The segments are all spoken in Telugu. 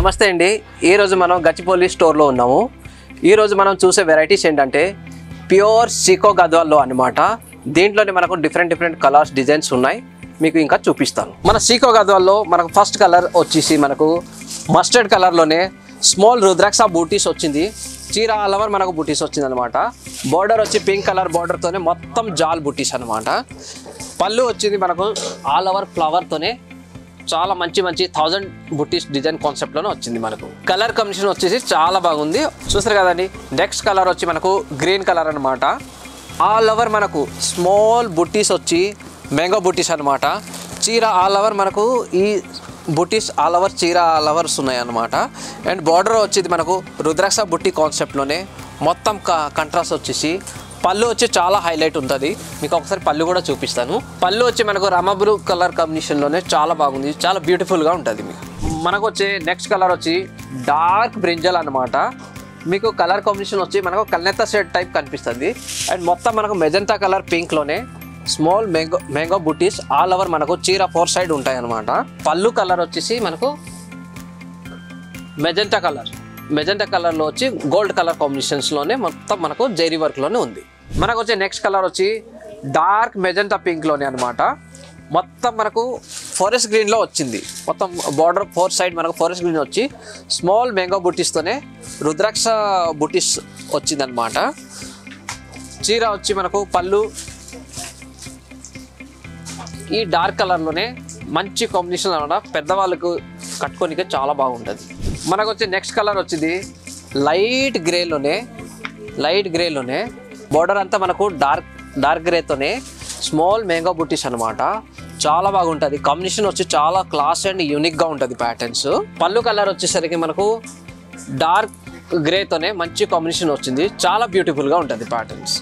నమస్తే అండి. ఈ రోజు మనం గచ్చిపోలి స్టోర్లో ఉన్నాము. ఈ రోజు మనం చూసే వెరైటీస్ ఏంటంటే ప్యూర్ సీకో గద్వాల్లో అన్నమాట. దీంట్లోనే మనకు డిఫరెంట్ కలర్స్ డిజైన్స్ ఉన్నాయి. మీకు ఇంకా చూపిస్తాను. మన సీకో గద్వాల్లో మనకు ఫస్ట్ కలర్ వచ్చేసి మనకు మస్టర్డ్ కలర్లోనే స్మాల్ రుద్రాక్ష బూటీస్ వచ్చింది. చీర ఆల్ ఓవర్ మనకు బూటీస్ వచ్చింది అనమాట. బార్డర్ వచ్చి పింక్ కలర్ బార్డర్తోనే మొత్తం జాల్ బూటీస్ అనమాట. పళ్ళు వచ్చింది మనకు ఆల్ ఓవర్ ఫ్లవర్తోనే చాలా మంచి 1000 బుటీస్ డిజైన్ కాన్సెప్ట్లోనే వచ్చింది. మనకు కలర్ కాంబినేషన్ వచ్చేసి చాలా బాగుంది. చూస్తారు కదండి. నెక్స్ట్ కలర్ వచ్చి మనకు గ్రీన్ కలర్ అనమాట. ఆల్ ఓవర్ మనకు స్మాల్ బుటీస్ వచ్చి మ్యాంగో బుటీస్ అనమాట. చీర ఆల్ ఓవర్ మనకు ఈ బుటీస్ ఆల్ ఓవర్ చీర ఆల్ ఓవర్స్ ఉన్నాయి అనమాట. అండ్ బార్డర్ వచ్చేది మనకు రుద్రాక్ష బుట్టి కాన్సెప్ట్లోనే మొత్తం కంట్రాస్ట్ వచ్చేసి పళ్ళు వచ్చి చాలా హైలైట్ ఉంటుంది. మీకు ఒకసారి పళ్ళు కూడా చూపిస్తాను. పళ్ళు వచ్చి మనకు రామా బ్లూ కలర్ కాంబినేషన్లోనే చాలా బాగుంది, చాలా బ్యూటిఫుల్గా ఉంటుంది. మీకు మనకు వచ్చే నెక్స్ట్ కలర్ వచ్చి డార్క్ బ్రింజల్ అనమాట. మీకు కలర్ కాంబినేషన్ వచ్చి మనకు కల్నెత్తా షేడ్ టైప్ కనిపిస్తుంది. అండ్ మొత్తం మనకు మెజంతా కలర్ పింక్లోనే స్మాల్ మ్యాంగో బుటీస్ ఆల్ ఓవర్ మనకు చీర 4 సైడ్ ఉంటాయి అనమాట. పళ్ళు కలర్ వచ్చేసి మనకు మెజెంటా కలర్లో వచ్చి గోల్డ్ కలర్ కాంబినేషన్స్లోనే మొత్తం మనకు జైరీ వర్క్లోనే ఉంది. మనకు వచ్చే నెక్స్ట్ కలర్ వచ్చి డార్క్ మెజెంటా పింక్లోనే అనమాట. మొత్తం మనకు ఫారెస్ట్ గ్రీన్లో వచ్చింది. మొత్తం బార్డర్ 4 సైడ్ మనకు ఫారెస్ట్ గ్రీన్ వచ్చి స్మాల్ మ్యాంగో బుటీస్తోనే రుద్రాక్ష బుటీస్ వచ్చిందనమాట. చీర వచ్చి మనకు పళ్ళు ఈ డార్క్ కలర్లోనే మంచి కాంబినేషన్ అనమాట. పెద్దవాళ్ళకు కట్టుకోనికే చాలా బాగుంటుంది. మనకు వచ్చే నెక్స్ట్ కలర్ వచ్చింది లైట్ గ్రేలోనే బార్డర్ అంతా మనకు డార్క్ గ్రేతోనే స్మాల్ మ్యాంగో బుటీస్ అనమాట. చాలా బాగుంటుంది. కాంబినేషన్ వచ్చి చాలా క్లాస్ అండ్ యూనిక్గా ఉంటుంది ప్యాటర్న్స్. పళ్ళు కలర్ వచ్చేసరికి మనకు డార్క్ గ్రేతోనే మంచి కాంబినేషన్ వచ్చింది. చాలా బ్యూటిఫుల్గా ఉంటుంది ప్యాటర్న్స్.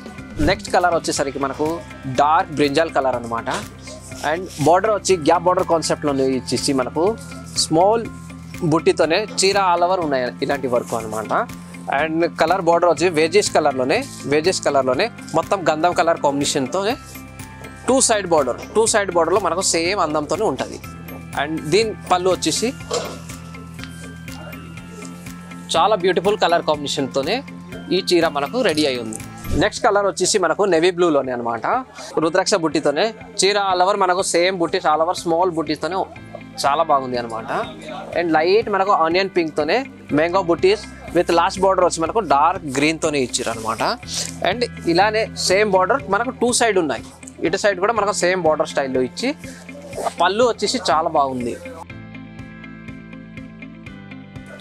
నెక్స్ట్ కలర్ వచ్చేసరికి మనకు డార్క్ బ్రింజాల్ కలర్ అనమాట. అండ్ బార్డర్ వచ్చి గ్యాప్ బార్డర్ కాన్సెప్ట్లోనే ఇచ్చేసి మనకు స్మాల్ బుట్టితోనే చీర ఆల్ ఓవర్ ఉన్నాయి ఇలాంటి వర్క్ అనమాట. అండ్ కలర్ బార్డర్ వచ్చి వేజెస్ కలర్లోనే మొత్తం గంధం కలర్ కాంబినేషన్తోనే టూ సైడ్ బార్డర్లో మనకు సేమ్ అందంతోనే ఉంటుంది. అండ్ దీని పళ్ళు వచ్చేసి చాలా బ్యూటిఫుల్ కలర్ కాంబినేషన్తోనే ఈ చీర మనకు రెడీ అయి ఉంది. నెక్స్ట్ కలర్ వచ్చేసి మనకు నెవీ బ్లూలోనే అనమాట. రుద్రాక్ష బుట్టితోనే చీర ఆల్ ఓవర్ మనకు సేమ్ బుట్టీస్ ఆల్ ఓవర్ స్మాల్ బుట్టీస్తోనే చాలా బాగుంది అనమాట. అండ్ లైట్ మనకు onion పింక్తోనే mango buttis with last border వచ్చి మనకు డార్క్ గ్రీన్తోనే ఇచ్చారు అనమాట. అండ్ ఇలానే సేమ్ బార్డర్ మనకు 2 సైడ్ ఉన్నాయి. ఇటు సైడ్ కూడా మనకు సేమ్ బార్డర్ స్టైల్లో ఇచ్చి పళ్ళు వచ్చేసి చాలా బాగుంది.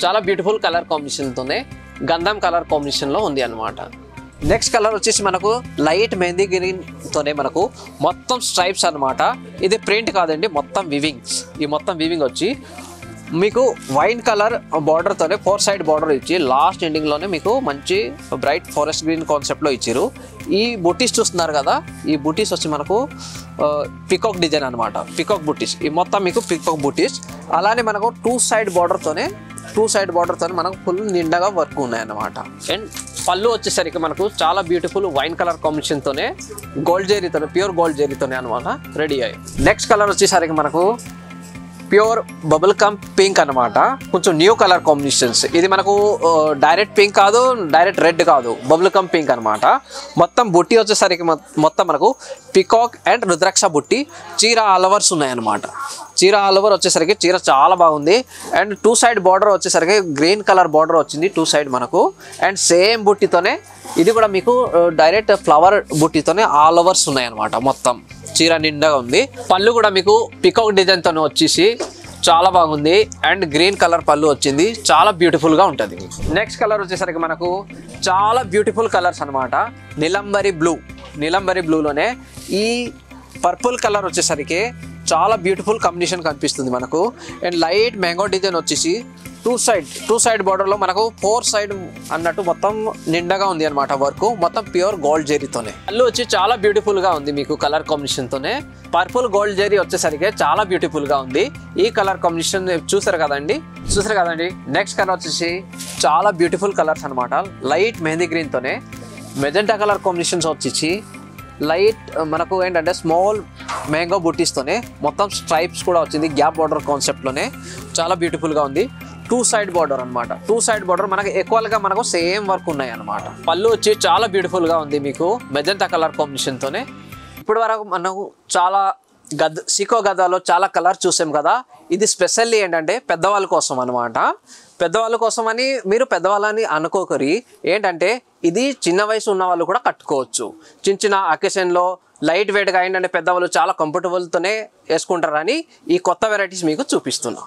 చాలా బ్యూటిఫుల్ కలర్ కాంబినేషన్తోనే గంధం కలర్ కాంబినేషన్లో ఉంది అనమాట. నెక్స్ట్ కలర్ వచ్చేసి మనకు లైట్ మెహందీ గ్రీన్తోనే మనకు మొత్తం స్ట్రైప్స్ అనమాట. ఇది ప్రింట్ కాదండి, మొత్తం వివింగ్స్. ఈ మొత్తం వివింగ్ వచ్చి మీకు వైన్ కలర్ బార్డర్తోనే 4 సైడ్ బార్డర్ ఇచ్చి లాస్ట్ ఎండింగ్లోనే మీకు మంచి బ్రైట్ ఫారెస్ట్ గ్రీన్ కాన్సెప్ట్లో ఇచ్చారు. ఈ బుటీస్ చూస్తున్నారు కదా, ఈ బుటీస్ వచ్చి మనకు పికాక్ డిజైన్ అనమాట. పికాక్ బుటీస్ ఈ మొత్తం మీకు పికాక్ బుటీస్. అలానే మనకు 2 సైడ్ బార్డర్తోనే మనకు ఫుల్ నిండగా వర్క్ ఉన్నాయన్నమాట. అండ్ పళ్ళు వచ్చేసరికి మనకు చాలా బ్యూటిఫుల్ వైన్ కలర్ కాంబినేషన్తోనే ప్యూర్ గోల్డ్ జెరీతోనే అనమాట రెడీ అయ్యి. నెక్స్ట్ కలర్ వచ్చేసరికి మనకు ప్యూర్ బబుల్ కమ్ పింక్ అనమాట. కొంచెం న్యూ కలర్ కాంబినేషన్స్. ఇది మనకు డైరెక్ట్ పింక్ కాదు, డైరెక్ట్ రెడ్ కాదు, బబుల్ కమ్ పింక్ అనమాట. మొత్తం బుట్టి వచ్చేసరికి మొత్తం మనకు పికాక్ అండ్ రుద్రాక్ష బుట్టి చీర ఆల్ ఓవర్స్ ఉన్నాయన్నమాట. చీర ఆల్ ఓవర్ వచ్చేసరికి చీర చాలా బాగుంది. అండ్ 2 సైడ్ బార్డర్ వచ్చేసరికి గ్రీన్ కలర్ బార్డర్ వచ్చింది 2 సైడ్ మనకు. అండ్ సేమ్ బుట్టితోనే ఇది కూడా మీకు డైరెక్ట్ ఫ్లవర్ బుట్టితోనే ఆల్ ఓవర్స్ ఉన్నాయన్నమాట. మొత్తం చీర నిండగా ఉంది. పళ్ళు కూడా మీకు పికాక్ డిజైన్తోనే వచ్చేసి చాలా బాగుంది. అండ్ గ్రీన్ కలర్ పళ్ళు వచ్చింది, చాలా బ్యూటిఫుల్గా ఉంటుంది. నెక్స్ట్ కలర్ వచ్చేసరికి మనకు చాలా బ్యూటిఫుల్ కలర్స్ అనమాట. నీలంబరి బ్లూలోనే ఈ పర్పుల్ కలర్ వచ్చేసరికి చాలా బ్యూటిఫుల్ కాంబినేషన్ కనిపిస్తుంది మనకు. అండ్ లైట్ మ్యాంగో డిజైన్ వచ్చేసి 2 సైడ్ బార్డర్లో మనకు 4 సైడ్ అన్నట్టు మొత్తం నిండగా ఉంది అనమాట వర్క్. మొత్తం ప్యూర్ గోల్డ్ జెరీతోనే పళ్ళు వచ్చి చాలా బ్యూటిఫుల్గా ఉంది. మీకు కలర్ కాంబినేషన్తోనే పర్పుల్ గోల్డ్ జెరీ వచ్చేసరికి చాలా బ్యూటిఫుల్గా ఉంది. ఈ కలర్ కాంబినేషన్ చూసారు కదండి. నెక్స్ట్ కలర్ వచ్చేసి చాలా బ్యూటిఫుల్ కలర్స్ అనమాట. లైట్ మెహందీ గ్రీన్తోనే మెజెంటా కలర్ కాంబినేషన్స్ వచ్చేసి లైట్ మనకు ఏంటంటే స్మాల్ మ్యాంగో బుటీస్తోనే మొత్తం స్ట్రైప్స్ కూడా వచ్చింది. గ్యాప్ బార్డర్ కాన్సెప్ట్లోనే చాలా బ్యూటిఫుల్గా ఉంది. టూ సైడ్ బార్డర్ అనమాట. టూ సైడ్ బార్డర్ మనకు ఈక్వల్ గా మనకు సేమ్ వర్క్ ఉన్నాయి అనమాట. పళ్ళు వచ్చి చాలా బ్యూటిఫుల్ గా ఉంది మీకు మెజంతా కలర్ కాంబినేషన్ తోనే. ఇప్పటి వరకు మనకు చాలా సీకో గద్దాలో చాలా కలర్ చూసాం కదా. ఇది స్పెషల్లీ ఏంటంటే పెద్దవాళ్ళ కోసం అనమాట. పెద్దవాళ్ళ కోసం అని మీరు పెద్దవాళ్ళని అనుకోకరి, ఏంటంటే ఇది చిన్న వయసు ఉన్న వాళ్ళు కూడా కట్టుకోవచ్చు. చిన్న చిన్న అకేషన్లో లైట్ వెయిట్గా ఏంటంటే పెద్దవాళ్ళు చాలా కంఫర్టబుల్తోనే వేసుకుంటారని ఈ కొత్త వెరైటీస్ మీకు చూపిస్తున్నా.